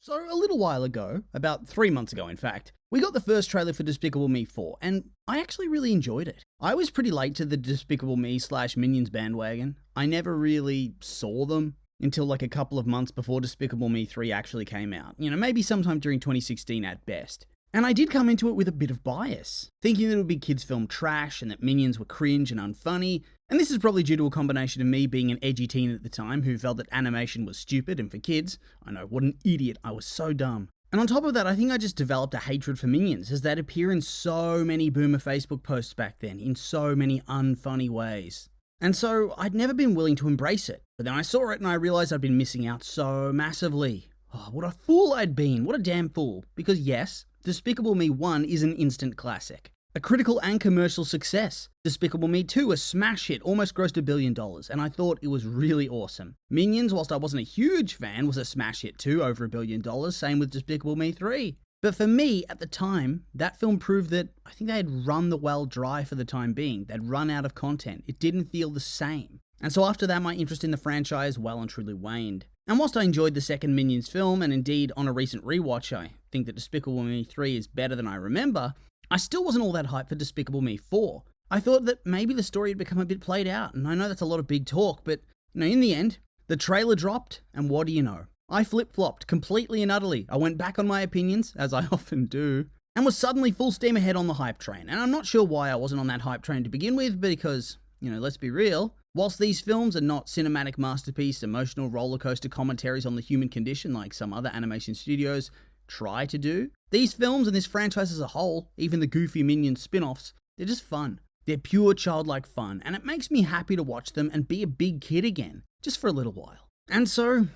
So a little while ago, about 3 months ago in fact, we got the first trailer for Despicable Me 4, and I actually really enjoyed it. I was pretty late to the Despicable Me/Minions bandwagon. I never really saw them until like a couple of months before Despicable Me 3 actually came out. Maybe sometime during 2016 at best. And I did come into it with a bit of bias, thinking that it would be kids' film trash and that Minions were cringe and unfunny. And this is probably due to a combination of me being an edgy teen at the time who felt that animation was stupid and for kids. I know, what an idiot, I was so dumb. And on top of that, I think I just developed a hatred for Minions, as they'd appear in so many boomer Facebook posts back then, in so many unfunny ways. And so I'd never been willing to embrace it. But then I saw it and I realised I'd been missing out so massively. Oh, what a fool I'd been, what a damn fool. Because yes, Despicable Me 1 is an instant classic. A critical and commercial success. Despicable Me 2, a smash hit, almost grossed $1 billion, and I thought it was really awesome. Minions, whilst I wasn't a huge fan, was a smash hit too, over $1 billion, same with Despicable Me 3. But for me, at the time, that film proved that I think they had run the well dry for the time being. They'd run out of content. It didn't feel the same. And so after that, my interest in the franchise well and truly waned. And whilst I enjoyed the second Minions film, and indeed on a recent rewatch I think that Despicable Me 3 is better than I remember, I still wasn't all that hyped for Despicable Me 4. I thought that maybe the story had become a bit played out, and I know that's a lot of big talk, but in the end, the trailer dropped, and what do you know? I flip-flopped completely and utterly. I went back on my opinions, as I often do, and was suddenly full steam ahead on the hype train. And I'm not sure why I wasn't on that hype train to begin with, because, let's be real, whilst these films are not cinematic masterpiece, emotional rollercoaster commentaries on the human condition like some other animation studios try to do, these films and this franchise as a whole, even the goofy Minions spin-offs, they're just fun. They're pure childlike fun, and it makes me happy to watch them and be a big kid again, just for a little while. And so,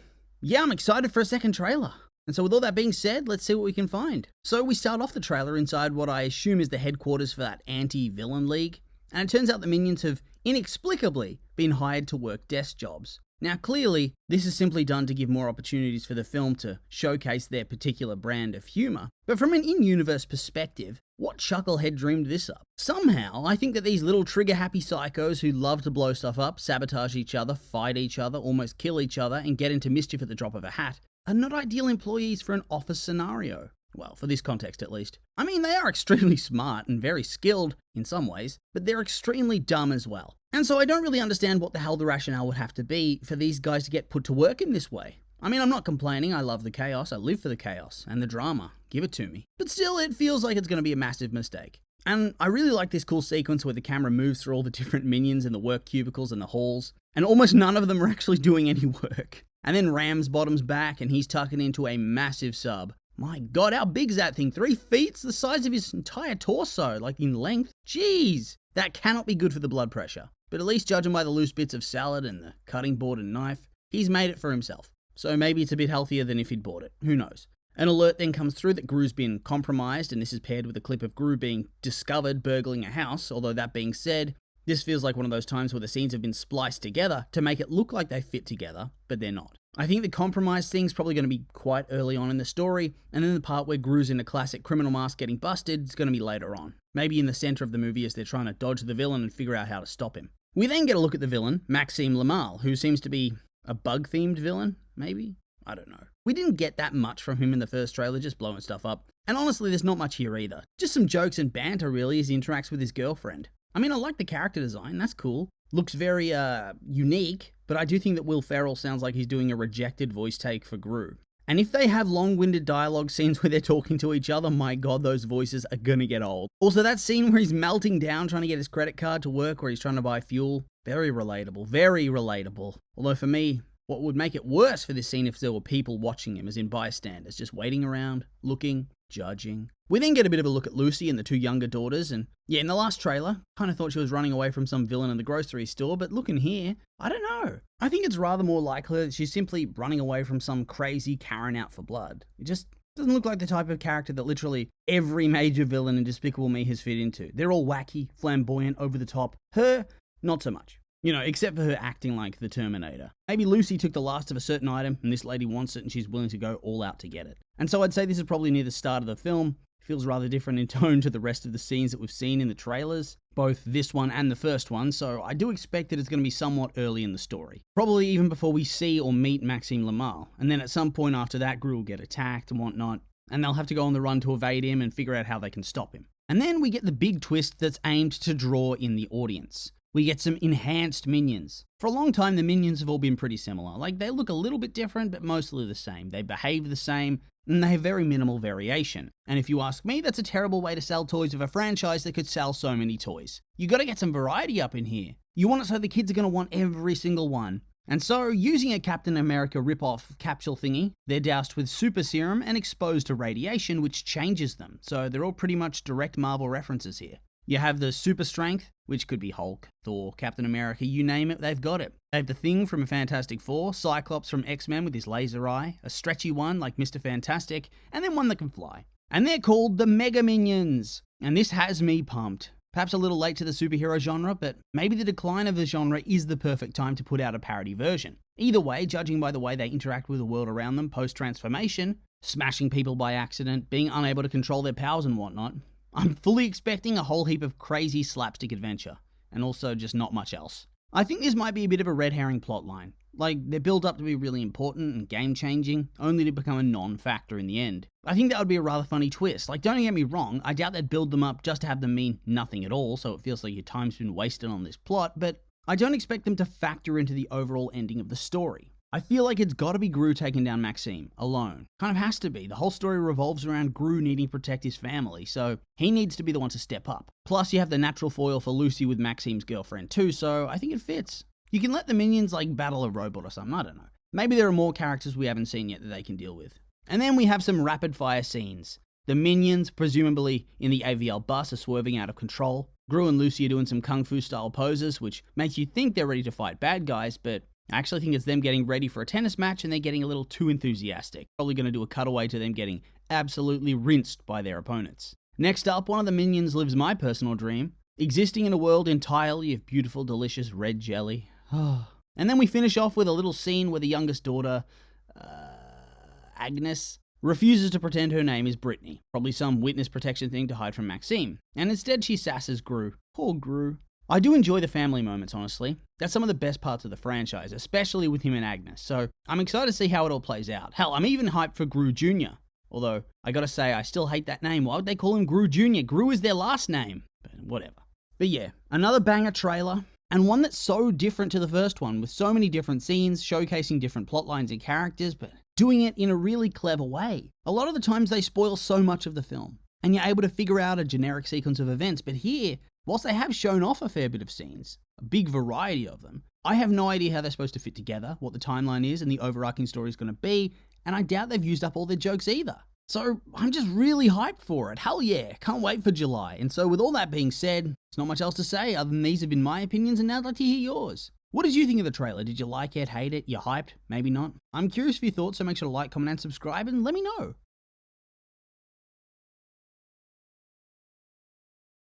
yeah, I'm excited for a second trailer. And so with all that being said, let's see what we can find. So we start off the trailer inside what I assume is the headquarters for that anti-villain league, and it turns out the Minions have inexplicably been hired to work desk jobs. Now clearly, this is simply done to give more opportunities for the film to showcase their particular brand of humour, but from an in-universe perspective, what chucklehead dreamed this up? Somehow, I think that these little trigger-happy psychos who love to blow stuff up, sabotage each other, fight each other, almost kill each other, and get into mischief at the drop of a hat, are not ideal employees for an office scenario. Well, for this context at least. I mean, they are extremely smart and very skilled in some ways, but they're extremely dumb as well. And so I don't really understand what the hell the rationale would have to be for these guys to get put to work in this way. I mean, I'm not complaining, I love the chaos, I live for the chaos, and the drama, give it to me. But still, it feels like it's going to be a massive mistake. And I really like this cool sequence where the camera moves through all the different Minions in the work cubicles and the halls, and almost none of them are actually doing any work. And then Rams bottoms back and he's tucking into a massive sub. My god, how big is that thing? 3 feet? It's the size of his entire torso, like in length. Jeez! That cannot be good for the blood pressure. But at least judging by the loose bits of salad and the cutting board and knife, he's made it for himself. So maybe it's a bit healthier than if he'd bought it. Who knows? An alert then comes through that Gru's been compromised, and this is paired with a clip of Gru being discovered burgling a house, although that being said, this feels like one of those times where the scenes have been spliced together to make it look like they fit together, but they're not. I think the compromise thing's probably going to be quite early on in the story, and then the part where Gru's in a classic criminal mask getting busted is going to be later on. Maybe in the centre of the movie as they're trying to dodge the villain and figure out how to stop him. We then get a look at the villain, Maxime Lamal, who seems to be a bug-themed villain, maybe? I don't know. We didn't get that much from him in the first trailer, just blowing stuff up. And honestly, there's not much here either. Just some jokes and banter really as he interacts with his girlfriend. I mean, I like the character design, that's cool. Looks very, unique, but I do think that Will Ferrell sounds like he's doing a rejected voice take for Gru. And if they have long-winded dialogue scenes where they're talking to each other, my god, those voices are gonna get old. Also, that scene where he's melting down trying to get his credit card to work, where he's trying to buy fuel, very relatable, very relatable. Although for me, what would make it worse for this scene if there were people watching him, as in bystanders, just waiting around, looking, judging. We then get a bit of a look at Lucy and the 2 younger daughters, and yeah, in the last trailer, kind of thought she was running away from some villain in the grocery store, but looking here, I don't know. I think it's rather more likely that she's simply running away from some crazy Karen out for blood. It just doesn't look like the type of character that literally every major villain in Despicable Me has fit into. They're all wacky, flamboyant, over the top. Her, not so much. Except for her acting like the Terminator. Maybe Lucy took the last of a certain item, and this lady wants it, and she's willing to go all out to get it. And so I'd say this is probably near the start of the film. It feels rather different in tone to the rest of the scenes that we've seen in the trailers, both this one and the first one, so I do expect that it's going to be somewhat early in the story. Probably even before we see or meet Maxime Lamal, and then at some point after that, Gru will get attacked and whatnot, and they'll have to go on the run to evade him and figure out how they can stop him. And then we get the big twist that's aimed to draw in the audience. We get some enhanced minions. For a long time, the minions have all been pretty similar. Like, they look a little bit different, but mostly the same. They behave the same, and they have very minimal variation. And if you ask me, that's a terrible way to sell toys of a franchise that could sell so many toys. You gotta get some variety up in here. You want it so the kids are gonna want every single one. And so, using a Captain America rip-off capsule thingy, they're doused with super serum and exposed to radiation, which changes them. So they're all pretty much direct Marvel references here. You have the super strength, which could be Hulk, Thor, Captain America, you name it, they've got it. They have the Thing from Fantastic Four, Cyclops from X-Men with his laser eye, a stretchy one like Mr. Fantastic, and then one that can fly. And they're called the Mega Minions. And this has me pumped. Perhaps a little late to the superhero genre, but maybe the decline of the genre is the perfect time to put out a parody version. Either way, judging by the way they interact with the world around them post-transformation, smashing people by accident, being unable to control their powers and whatnot, I'm fully expecting a whole heap of crazy slapstick adventure, and also just not much else. I think this might be a bit of a red herring plotline. Like, they're built up to be really important and game-changing, only to become a non-factor in the end. I think that would be a rather funny twist. Like, don't get me wrong, I doubt they'd build them up just to have them mean nothing at all, so it feels like your time's been wasted on this plot, but I don't expect them to factor into the overall ending of the story. I feel like it's gotta be Gru taking down Maxime, alone. Kind of has to be. The whole story revolves around Gru needing to protect his family, so he needs to be the one to step up. Plus, you have the natural foil for Lucy with Maxime's girlfriend too, so I think it fits. You can let the minions, like, battle a robot or something, I don't know. Maybe there are more characters we haven't seen yet that they can deal with. And then we have some rapid-fire scenes. The minions, presumably in the AVL bus, are swerving out of control. Gru and Lucy are doing some kung fu-style poses, which makes you think they're ready to fight bad guys, but I actually think it's them getting ready for a tennis match and they're getting a little too enthusiastic. Probably going to do a cutaway to them getting absolutely rinsed by their opponents. Next up, one of the minions lives my personal dream, existing in a world entirely of beautiful, delicious red jelly. And then we finish off with a little scene where the youngest daughter, Agnes, refuses to pretend her name is Brittany. Probably some witness protection thing to hide from Maxime. And instead she sasses Gru. Poor Gru. I do enjoy the family moments, honestly. That's some of the best parts of the franchise, especially with him and Agnes, so I'm excited to see how it all plays out. Hell, I'm even hyped for Gru Jr., although I gotta say, I still hate that name. Why would they call him Gru Jr.? Gru is their last name, but whatever. But yeah, another banger trailer, and one that's so different to the first one, with so many different scenes, showcasing different plot lines and characters, but doing it in a really clever way. A lot of the times they spoil so much of the film, and you're able to figure out a generic sequence of events, but here, whilst they have shown off a fair bit of scenes, a big variety of them, I have no idea how they're supposed to fit together, what the timeline is and the overarching story is going to be, and I doubt they've used up all their jokes either. So I'm just really hyped for it. Hell yeah, can't wait for July. And so with all that being said, there's not much else to say other than these have been my opinions, and now I'd like to hear yours. What did you think of the trailer? Did you like it, hate it, you hyped, maybe not? I'm curious for your thoughts, so make sure to like, comment and subscribe and let me know.